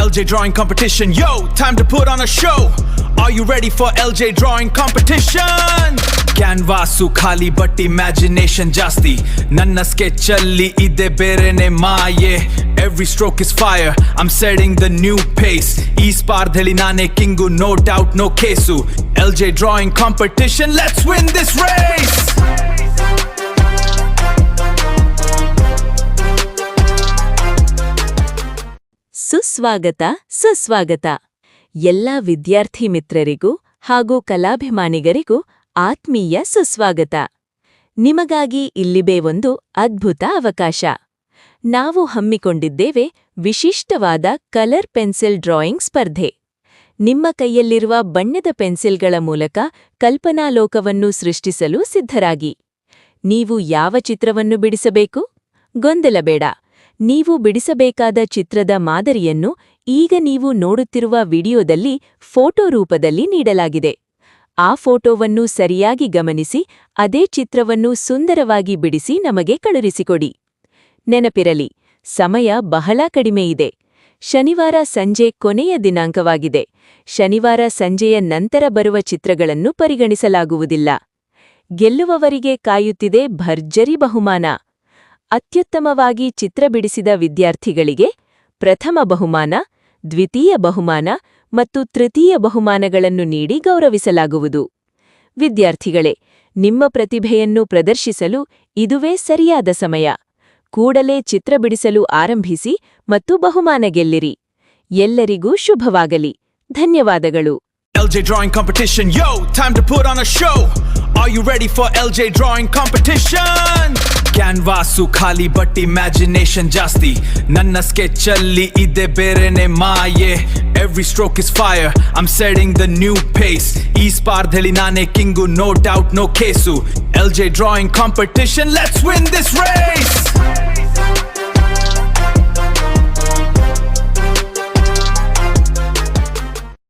LJ Drawing Competition. Yo, time to put on a show. Are you ready for LJ Drawing Competition? Canvas ಖಾಲಿ but imagination ಜಾಸ್ತಿ. ನನ್ನ sketch ಅಲ್ಲಿ ಇದೆ ಬೇರೆನೆ ಮಾಯೆ. Every stroke is fire, I'm setting the new pace. ಈ ಸ್ಪರ್ಧೆಲಿ ನಾನೇ king, no doubt no case. LJ Drawing Competition, let's win this race. ಸುಸ್ವಾಗತ. ಎಲ್ಲ ವಿದ್ಯಾರ್ಥಿ ಮಿತ್ರರಿಗೂ ಹಾಗೂ ಕಲಾಭಿಮಾನಿಗರಿಗೂ ಆತ್ಮೀಯ ಸುಸ್ವಾಗತ. ನಿಮಗಾಗಿ ಇಲ್ಲಿಬೇ ಒಂದು ಅದ್ಭುತ ಅವಕಾಶ. ನಾವು ಹಮ್ಮಿಕೊಂಡಿದ್ದೇವೆ ವಿಶಿಷ್ಟವಾದ ಕಲರ್ ಪೆನ್ಸಿಲ್ ಡ್ರಾಯಿಂಗ್ ಸ್ಪರ್ಧೆ. ನಿಮ್ಮ ಕೈಯಲ್ಲಿರುವ ಬಣ್ಣದ ಪೆನ್ಸಿಲ್ಗಳ ಮೂಲಕ ಕಲ್ಪನಾಲೋಕವನ್ನು ಸೃಷ್ಟಿಸಲು ಸಿದ್ಧರಾಗಿ. ನೀವು ಯಾವ ಚಿತ್ರವನ್ನು ಬಿಡಿಸಬೇಕು? ಗೊಂದಲಬೇಡ. ನೀವು ಬಿಡಿಸಬೇಕಾದ ಚಿತ್ರದ ಮಾದರಿಯನ್ನು ಈಗ ನೀವು ನೋಡುತ್ತಿರುವ ವಿಡಿಯೋದಲ್ಲಿ ಫೋಟೋ ರೂಪದಲ್ಲಿ ನೀಡಲಾಗಿದೆ. ಆ ಫೋಟೋವನ್ನು ಸರಿಯಾಗಿ ಗಮನಿಸಿ ಅದೇ ಚಿತ್ರವನ್ನು ಸುಂದರವಾಗಿ ಬಿಡಿಸಿ ನಮಗೆ ಕಳುಹಿಸಿಕೊಡಿ. ನೆನಪಿರಲಿ, ಸಮಯ ಬಹಳ ಕಡಿಮೆ ಇದೆ. ಶನಿವಾರ ಸಂಜೆ ಕೊನೆಯ ದಿನಾಂಕವಾಗಿದೆ. ಶನಿವಾರ ಸಂಜೆಯ ನಂತರ ಬರುವ ಚಿತ್ರಗಳನ್ನು ಪರಿಗಣಿಸಲಾಗುವುದಿಲ್ಲ. ಗೆಲ್ಲುವವರಿಗೆ ಕಾಯುತ್ತಿದೆ ಭರ್ಜರಿ ಬಹುಮಾನ. ಅತ್ಯುತ್ತಮವಾಗಿ ಚಿತ್ರ ಬಿಡಿಸಿದ ವಿದ್ಯಾರ್ಥಿಗಳಿಗೆ ಪ್ರಥಮ ಬಹುಮಾನ, ದ್ವಿತೀಯ ಬಹುಮಾನ ಮತ್ತು ತೃತೀಯ ಬಹುಮಾನಗಳನ್ನು ನೀಡಿ ಗೌರವಿಸಲಾಗುವುದು. ವಿದ್ಯಾರ್ಥಿಗಳೇ, ನಿಮ್ಮ ಪ್ರತಿಭೆಯನ್ನು ಪ್ರದರ್ಶಿಸಲು ಇದುವೇ ಸರಿಯಾದ ಸಮಯ. ಕೂಡಲೇ ಚಿತ್ರ ಬಿಡಿಸಲು ಆರಂಭಿಸಿ ಮತ್ತು ಬಹುಮಾನ ಗೆಲ್ಲಿರಿ. ಎಲ್ಲರಿಗೂ ಶುಭವಾಗಲಿ. ಧನ್ಯವಾದಗಳು. LJ Drawing Competition. Yo, time to put on a show. Are you ready for LJ Drawing Competition? Canvas ಖಾಲಿ ಬಟ್ ಇಮ್ಯಾಜಿನೇಷನ್ ಜಾಸ್ತಿ. ನನ್ನ ಸ್ಕೆಚ್ ಅಲ್ಲಿ ಇದೆ ಬೇರೆನೆ ಮಾಯೆ. Every stroke is fire, I'm setting the new pace. ಈ ಸ್ಪರ್ಧೆಲಿ ನಾನೇ king, no doubt no case. LJ Drawing Competition, let's win this race.